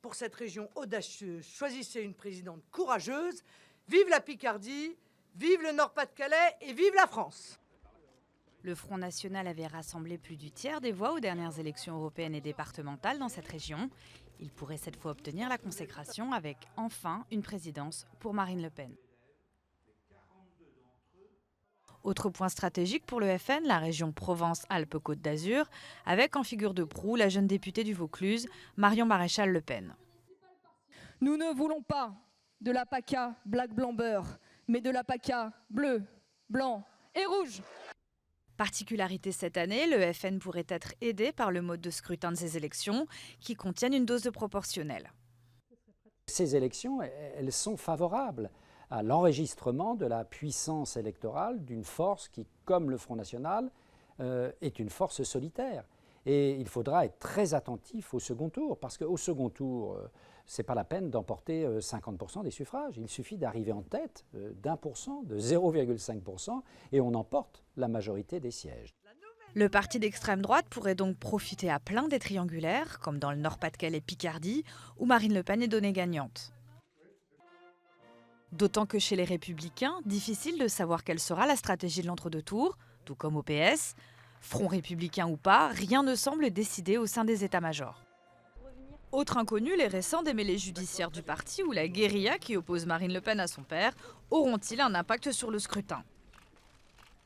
pour cette région audacieuse. Choisissez une présidente courageuse. Vive la Picardie, vive le Nord-Pas-de-Calais et vive la France. Le Front National avait rassemblé plus du tiers des voix aux dernières élections européennes et départementales dans cette région. Il pourrait cette fois obtenir la consécration avec enfin une présidence pour Marine Le Pen. Autre point stratégique pour le FN, la région Provence-Alpes-Côte d'Azur, avec en figure de proue la jeune députée du Vaucluse, Marion Maréchal Le Pen. Nous ne voulons pas de la PACA black blanc beurre, mais de la PACA bleu, blanc et rouge. Particularité cette année, le FN pourrait être aidé par le mode de scrutin de ces élections qui contiennent une dose de proportionnelle. Ces élections, elles sont favorables à l'enregistrement de la puissance électorale d'une force qui, comme le Front National, est une force solitaire. Et il faudra être très attentif au second tour, parce qu'au second tour, ce n'est pas la peine d'emporter 50% des suffrages. Il suffit d'arriver en tête d'1%, de 0,5%, et on emporte la majorité des sièges. Le parti d'extrême droite pourrait donc profiter à plein des triangulaires, comme dans le Nord-Pas-de-Calais Picardie, où Marine Le Pen est donnée gagnante. D'autant que chez les Républicains, difficile de savoir quelle sera la stratégie de l'entre-deux tours, tout comme au PS. Front républicain ou pas, rien ne semble décidé au sein des états-majors. Autre inconnu, les récents démêlés judiciaires du parti ou la guérilla qui oppose Marine Le Pen à son père auront-ils un impact sur le scrutin?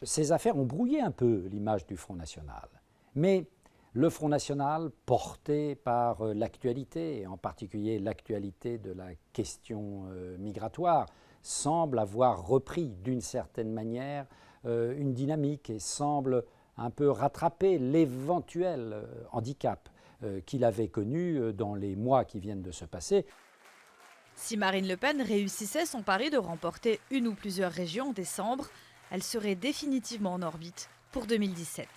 Ces affaires ont brouillé un peu l'image du Front National. Mais le Front National, porté par l'actualité, et en particulier l'actualité de la question migratoire, semble avoir repris d'une certaine manière une dynamique et semble un peu rattraper l'éventuel handicap qu'il avait connu dans les mois qui viennent de se passer. Si Marine Le Pen réussissait son pari de remporter une ou plusieurs régions en décembre, elle serait définitivement en orbite pour 2017.